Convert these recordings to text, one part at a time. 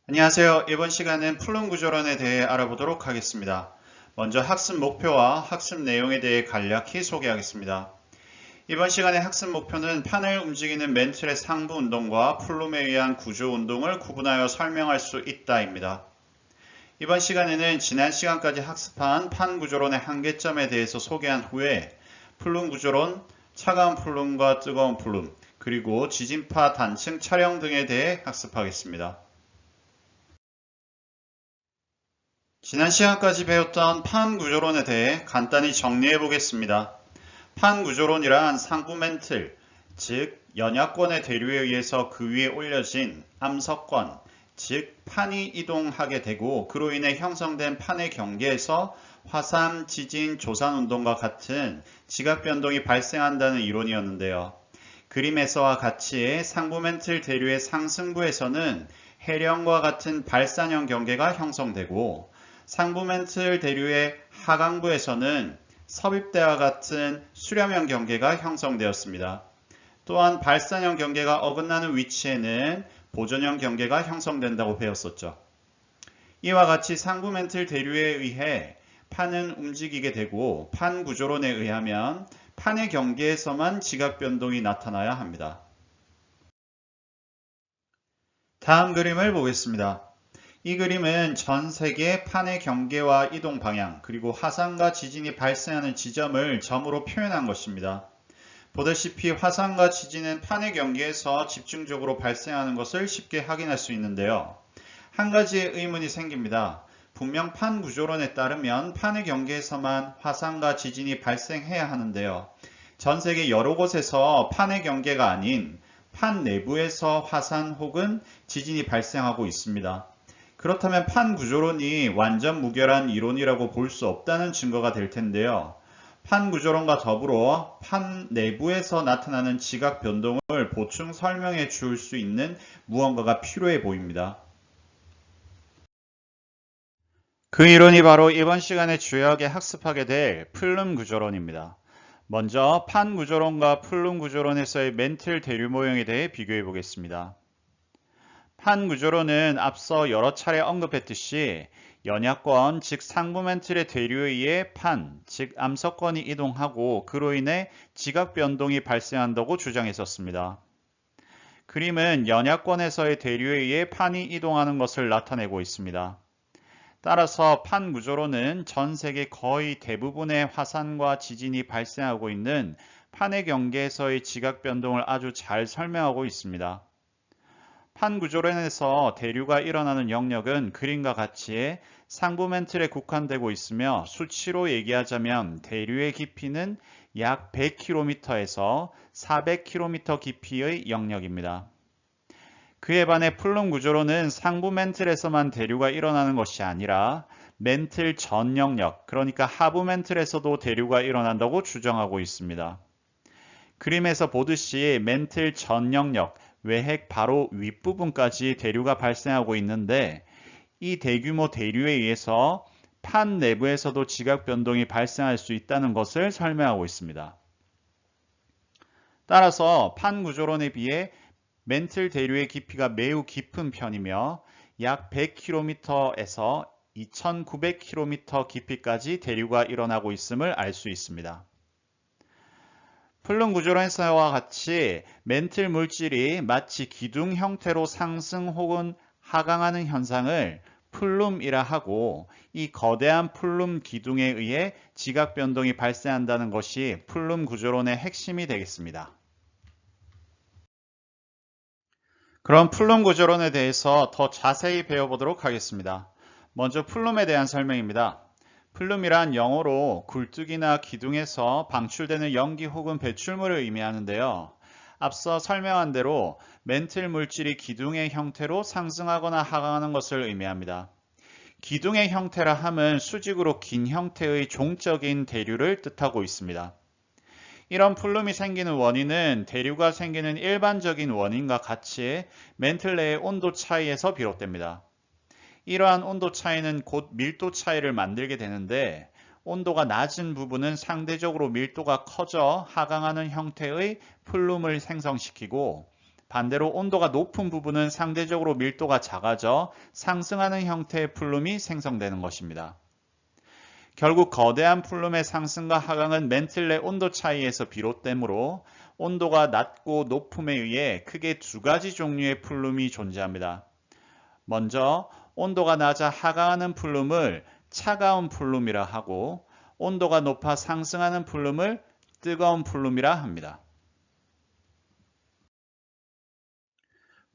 안녕하세요. 이번 시간은 플룸 구조론에 대해 알아보도록 하겠습니다. 먼저 학습 목표와 학습 내용에 대해 간략히 소개하겠습니다. 이번 시간의 학습 목표는 판을 움직이는 멘틀의 상부 운동과 플룸에 의한 구조 운동을 구분하여 설명할 수 있다입니다. 이번 시간에는 지난 시간까지 학습한 판 구조론의 한계점에 대해서 소개한 후에 플룸 구조론, 차가운 플룸과 뜨거운 플룸, 그리고 지진파 단층 촬영 등에 대해 학습하겠습니다. 지난 시간까지 배웠던 판 구조론에 대해 간단히 정리해 보겠습니다. 판 구조론이란 상부 멘틀, 즉 연야권의 대류에 의해서 그 위에 올려진 암석권, 즉 판이 이동하게 되고 그로 인해 형성된 판의 경계에서 화산, 지진, 조산 운동과 같은 지각 변동이 발생한다는 이론이었는데요. 그림에서와 같이 상부 멘틀 대류의 상승부에서는 해령과 같은 발산형 경계가 형성되고 상부 멘틀 대류의 하강부에서는 섭입대와 같은 수렴형 경계가 형성되었습니다. 또한 발산형 경계가 어긋나는 위치에는 보존형 경계가 형성된다고 배웠었죠. 이와 같이 상부 멘틀 대류에 의해 판은 움직이게 되고 판 구조론에 의하면 판의 경계에서만 지각 변동이 나타나야 합니다. 다음 그림을 보겠습니다. 이 그림은 전 세계 판의 경계와 이동 방향, 그리고 화산과 지진이 발생하는 지점을 점으로 표현한 것입니다. 보다시피 화산과 지진은 판의 경계에서 집중적으로 발생하는 것을 쉽게 확인할 수 있는데요. 한 가지의 의문이 생깁니다. 분명 판 구조론에 따르면 판의 경계에서만 화산과 지진이 발생해야 하는데요. 전 세계 여러 곳에서 판의 경계가 아닌 판 내부에서 화산 혹은 지진이 발생하고 있습니다. 그렇다면 판 구조론이 완전 무결한 이론이라고 볼 수 없다는 증거가 될 텐데요. 판 구조론과 더불어 판 내부에서 나타나는 지각 변동을 보충 설명해 줄 수 있는 무언가가 필요해 보입니다. 그 이론이 바로 이번 시간에 주요하게 학습하게 될 플룸 구조론입니다. 먼저 판 구조론과 플룸 구조론에서의 멘틀 대류 모형에 대해 비교해 보겠습니다. 판 구조론은 앞서 여러 차례 언급했듯이 연야권, 즉 상부 멘틀의 대류에 의해 판, 즉 암석권이 이동하고 그로 인해 지각 변동이 발생한다고 주장했었습니다. 그림은 연야권에서의 대류에 의해 판이 이동하는 것을 나타내고 있습니다. 따라서 판 구조론은 전 세계 거의 대부분의 화산과 지진이 발생하고 있는 판의 경계에서의 지각 변동을 아주 잘 설명하고 있습니다. 판 구조론에서 대류가 일어나는 영역은 그림과 같이 상부 멘틀에 국한되고 있으며 수치로 얘기하자면 대류의 깊이는 약 100km에서 400km 깊이의 영역입니다. 그에 반해 플룸 구조론은 상부 멘틀에서만 대류가 일어나는 것이 아니라 멘틀 전 영역, 그러니까 하부 멘틀에서도 대류가 일어난다고 주장하고 있습니다. 그림에서 보듯이 멘틀 전 영역, 외핵 바로 윗부분까지 대류가 발생하고 있는데 이 대규모 대류에 의해서 판 내부에서도 지각 변동이 발생할 수 있다는 것을 설명하고 있습니다. 따라서 판 구조론에 비해 멘틀 대류의 깊이가 매우 깊은 편이며 약 100km에서 2900km 깊이까지 대류가 일어나고 있음을 알 수 있습니다. 플룸 구조론에서와 같이 멘틀 물질이 마치 기둥 형태로 상승 혹은 하강하는 현상을 플룸이라 하고 이 거대한 플룸 기둥에 의해 지각 변동이 발생한다는 것이 플룸 구조론의 핵심이 되겠습니다. 그럼 플룸 구조론에 대해서 더 자세히 배워보도록 하겠습니다. 먼저 플룸에 대한 설명입니다. 플룸이란 영어로 굴뚝이나 기둥에서 방출되는 연기 혹은 배출물을 의미하는데요. 앞서 설명한 대로 멘틀 물질이 기둥의 형태로 상승하거나 하강하는 것을 의미합니다. 기둥의 형태라 함은 수직으로 긴 형태의 종적인 대류를 뜻하고 있습니다. 이런 플룸이 생기는 원인은 대류가 생기는 일반적인 원인과 같이 멘틀 내의 온도 차이에서 비롯됩니다. 이러한 온도 차이는 곧 밀도 차이를 만들게 되는데 온도가 낮은 부분은 상대적으로 밀도가 커져 하강하는 형태의 플룸을 생성시키고 반대로 온도가 높은 부분은 상대적으로 밀도가 작아져 상승하는 형태의 플룸이 생성되는 것입니다. 결국 거대한 플룸의 상승과 하강은 멘틀 내 온도 차이에서 비롯되므로 온도가 낮고 높음에 의해 크게 두 가지 종류의 플룸이 존재합니다. 먼저 온도가 낮아 하강하는 플룸을 차가운 플룸이라 하고 온도가 높아 상승하는 플룸을 뜨거운 플룸이라 합니다.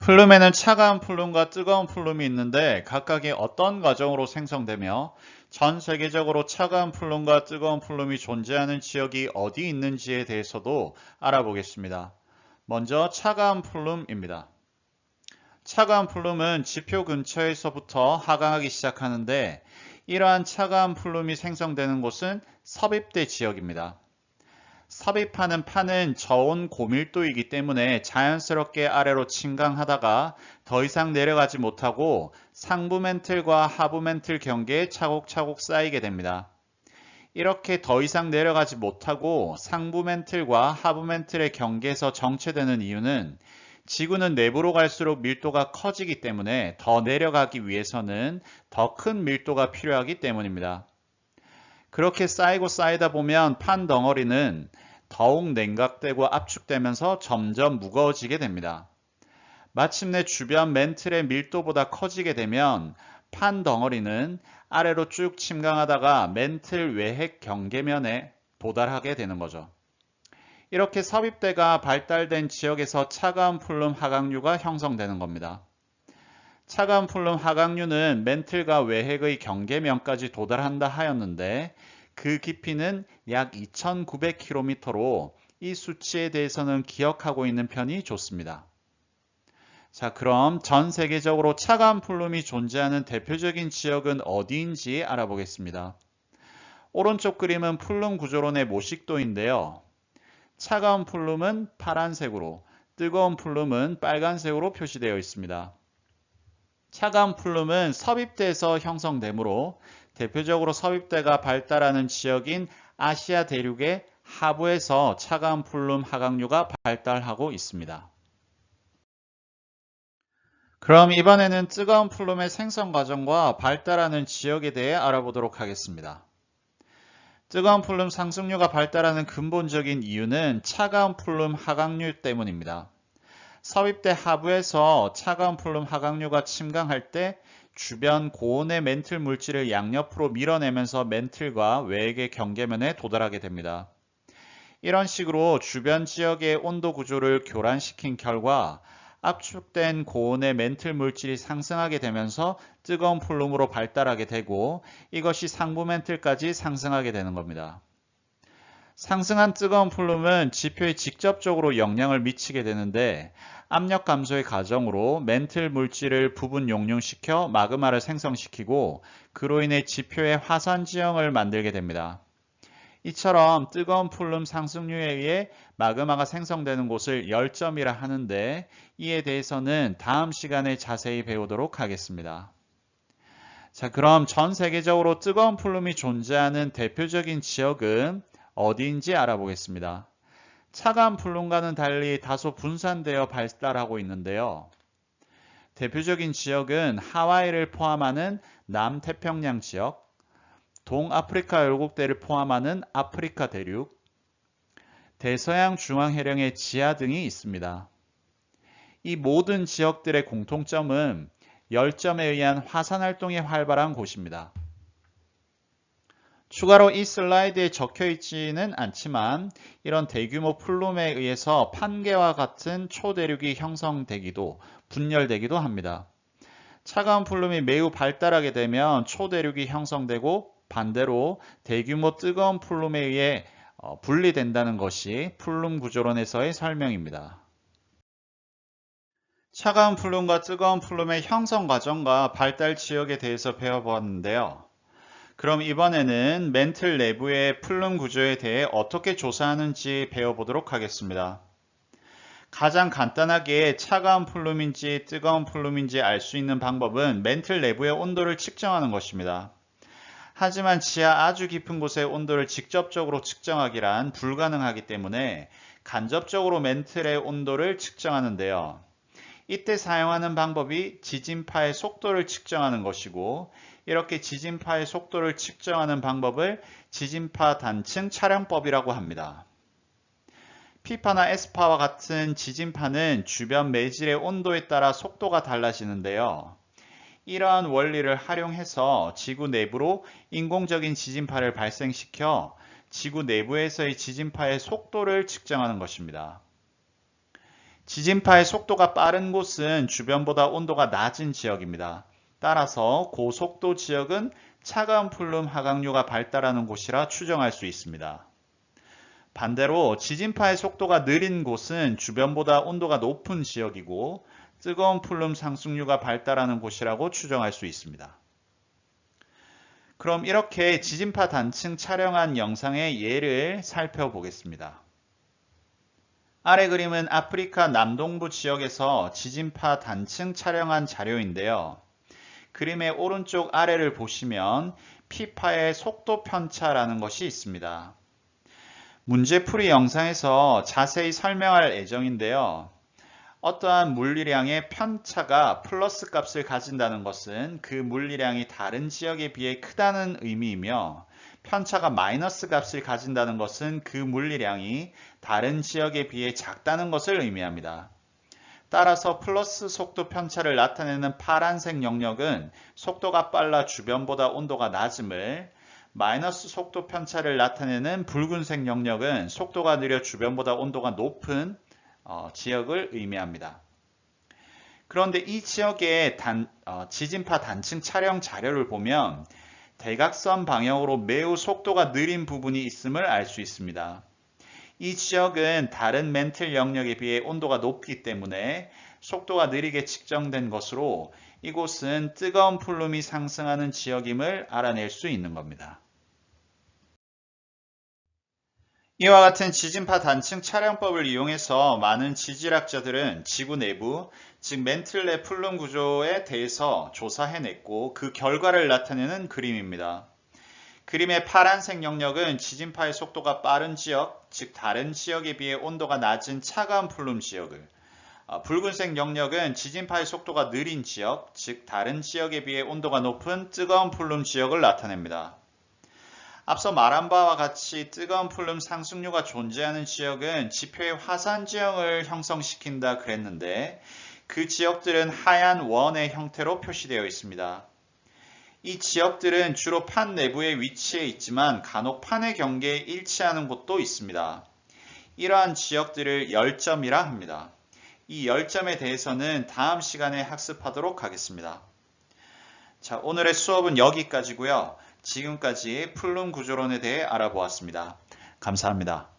플룸에는 차가운 플룸과 뜨거운 플룸이 있는데 각각이 어떤 과정으로 생성되며 전 세계적으로 차가운 플룸과 뜨거운 플룸이 존재하는 지역이 어디 있는지에 대해서도 알아보겠습니다. 먼저 차가운 플룸입니다. 차가운 플룸은 지표 근처에서부터 하강하기 시작하는데 이러한 차가운 플룸이 생성되는 곳은 섭입대 지역입니다. 섭입하는 판은 저온 고밀도이기 때문에 자연스럽게 아래로 침강하다가 더 이상 내려가지 못하고 상부 멘틀과 하부 멘틀 경계에 차곡차곡 쌓이게 됩니다. 이렇게 더 이상 내려가지 못하고 상부 멘틀과 하부 멘틀의 경계에서 정체되는 이유는 지구는 내부로 갈수록 밀도가 커지기 때문에 더 내려가기 위해서는 더 큰 밀도가 필요하기 때문입니다. 그렇게 쌓이고 쌓이다 보면 판 덩어리는 더욱 냉각되고 압축되면서 점점 무거워지게 됩니다. 마침내 주변 멘틀의 밀도보다 커지게 되면 판 덩어리는 아래로 쭉 침강하다가 멘틀 외핵 경계면에 도달하게 되는 거죠. 이렇게 섭입대가 발달된 지역에서 차가운 플룸 하강류가 형성되는 겁니다. 차가운 플룸 하강류는 멘틀과 외핵의 경계면까지 도달한다 하였는데 그 깊이는 약 2,900km로 이 수치에 대해서는 기억하고 있는 편이 좋습니다. 자, 그럼 전 세계적으로 차가운 플룸이 존재하는 대표적인 지역은 어디인지 알아보겠습니다. 오른쪽 그림은 플룸 구조론의 모식도인데요. 차가운 플룸은 파란색으로, 뜨거운 플룸은 빨간색으로 표시되어 있습니다. 차가운 플룸은 섭입대에서 형성되므로 대표적으로 섭입대가 발달하는 지역인 아시아 대륙의 하부에서 차가운 플룸 하강류가 발달하고 있습니다. 그럼 이번에는 뜨거운 플룸의 생성 과정과 발달하는 지역에 대해 알아보도록 하겠습니다. 뜨거운 플룸 상승류가 발달하는 근본적인 이유는 차가운 플룸 하강류 때문입니다. 섭입대 하부에서 차가운 플룸 하강류가 침강할 때 주변 고온의 멘틀 물질을 양옆으로 밀어내면서 멘틀과 외핵의 경계면에 도달하게 됩니다. 이런 식으로 주변 지역의 온도 구조를 교란시킨 결과 압축된 고온의 멘틀 물질이 상승하게 되면서 뜨거운 플룸으로 발달하게 되고 이것이 상부 멘틀까지 상승하게 되는 겁니다. 상승한 뜨거운 플룸은 지표에 직접적으로 영향을 미치게 되는데 압력 감소의 과정으로 멘틀 물질을 부분 용융시켜 마그마를 생성시키고 그로 인해 지표의 화산 지형을 만들게 됩니다. 이처럼 뜨거운 플룸 상승류에 의해 마그마가 생성되는 곳을 열점이라 하는데 이에 대해서는 다음 시간에 자세히 배우도록 하겠습니다. 자, 그럼 전 세계적으로 뜨거운 플룸이 존재하는 대표적인 지역은 어디인지 알아보겠습니다. 차가운 플룸과는 달리 다소 분산되어 발달하고 있는데요. 대표적인 지역은 하와이를 포함하는 남태평양 지역, 동아프리카 열국대를 포함하는 아프리카 대륙, 대서양 중앙해령의 지하 등이 있습니다. 이 모든 지역들의 공통점은 열점에 의한 화산 활동이 활발한 곳입니다. 추가로 이 슬라이드에 적혀 있지는 않지만 이런 대규모 플룸에 의해서 판계와 같은 초대륙이 형성되기도 분열되기도 합니다. 차가운 플룸이 매우 발달하게 되면 초대륙이 형성되고 반대로 대규모 뜨거운 플룸에 의해 분리된다는 것이 플룸 구조론에서의 설명입니다. 차가운 플룸과 뜨거운 플룸의 형성 과정과 발달 지역에 대해서 배워보았는데요. 그럼 이번에는 멘틀 내부의 플룸 구조에 대해 어떻게 조사하는지 배워보도록 하겠습니다. 가장 간단하게 차가운 플룸인지 뜨거운 플룸인지 알 수 있는 방법은 멘틀 내부의 온도를 측정하는 것입니다. 하지만 지하 아주 깊은 곳의 온도를 직접적으로 측정하기란 불가능하기 때문에 간접적으로 맨틀의 온도를 측정하는데요. 이때 사용하는 방법이 지진파의 속도를 측정하는 것이고, 이렇게 지진파의 속도를 측정하는 방법을 지진파 단층 촬영법이라고 합니다. P파나 S파와 같은 지진파는 주변 매질의 온도에 따라 속도가 달라지는데요. 이러한 원리를 활용해서 지구 내부로 인공적인 지진파를 발생시켜 지구 내부에서의 지진파의 속도를 측정하는 것입니다. 지진파의 속도가 빠른 곳은 주변보다 온도가 낮은 지역입니다. 따라서 고속도 지역은 차가운 플룸 하강류가 발달하는 곳이라 추정할 수 있습니다. 반대로 지진파의 속도가 느린 곳은 주변보다 온도가 높은 지역이고 뜨거운 플룸 상승류가 발달하는 곳이라고 추정할 수 있습니다. 그럼 이렇게 지진파 단층 촬영한 영상의 예를 살펴보겠습니다. 아래 그림은 아프리카 남동부 지역에서 지진파 단층 촬영한 자료인데요. 그림의 오른쪽 아래를 보시면 P파의 속도 편차라는 것이 있습니다. 문제풀이 영상에서 자세히 설명할 예정인데요. 어떠한 물리량의 편차가 플러스 값을 가진다는 것은 그 물리량이 다른 지역에 비해 크다는 의미이며, 편차가 마이너스 값을 가진다는 것은 그 물리량이 다른 지역에 비해 작다는 것을 의미합니다. 따라서 플러스 속도 편차를 나타내는 파란색 영역은 속도가 빨라 주변보다 온도가 낮음을, 마이너스 속도 편차를 나타내는 붉은색 영역은 속도가 느려 주변보다 온도가 높은 지역을 의미합니다. 그런데 이 지역의 지진파 단층 촬영 자료를 보면 대각선 방향으로 매우 속도가 느린 부분이 있음을 알 수 있습니다. 이 지역은 다른 맨틀 영역에 비해 온도가 높기 때문에 속도가 느리게 측정된 것으로 이곳은 뜨거운 플룸이 상승하는 지역임을 알아낼 수 있는 겁니다. 이와 같은 지진파 단층 촬영법을 이용해서 많은 지질학자들은 지구 내부, 즉 맨틀 내 플룸 구조에 대해서 조사해냈고 그 결과를 나타내는 그림입니다. 그림의 파란색 영역은 지진파의 속도가 빠른 지역, 즉 다른 지역에 비해 온도가 낮은 차가운 플룸 지역을, 붉은색 영역은 지진파의 속도가 느린 지역, 즉 다른 지역에 비해 온도가 높은 뜨거운 플룸 지역을 나타냅니다. 앞서 말한 바와 같이 뜨거운 플룸 상승류가 존재하는 지역은 지표의 화산 지형을 형성시킨다 그랬는데, 그 지역들은 하얀 원의 형태로 표시되어 있습니다. 이 지역들은 주로 판 내부에 위치해 있지만 간혹 판의 경계에 일치하는 곳도 있습니다. 이러한 지역들을 열점이라 합니다. 이 열점에 대해서는 다음 시간에 학습하도록 하겠습니다. 자, 오늘의 수업은 여기까지고요. 지금까지 플룸 구조론에 대해 알아보았습니다. 감사합니다.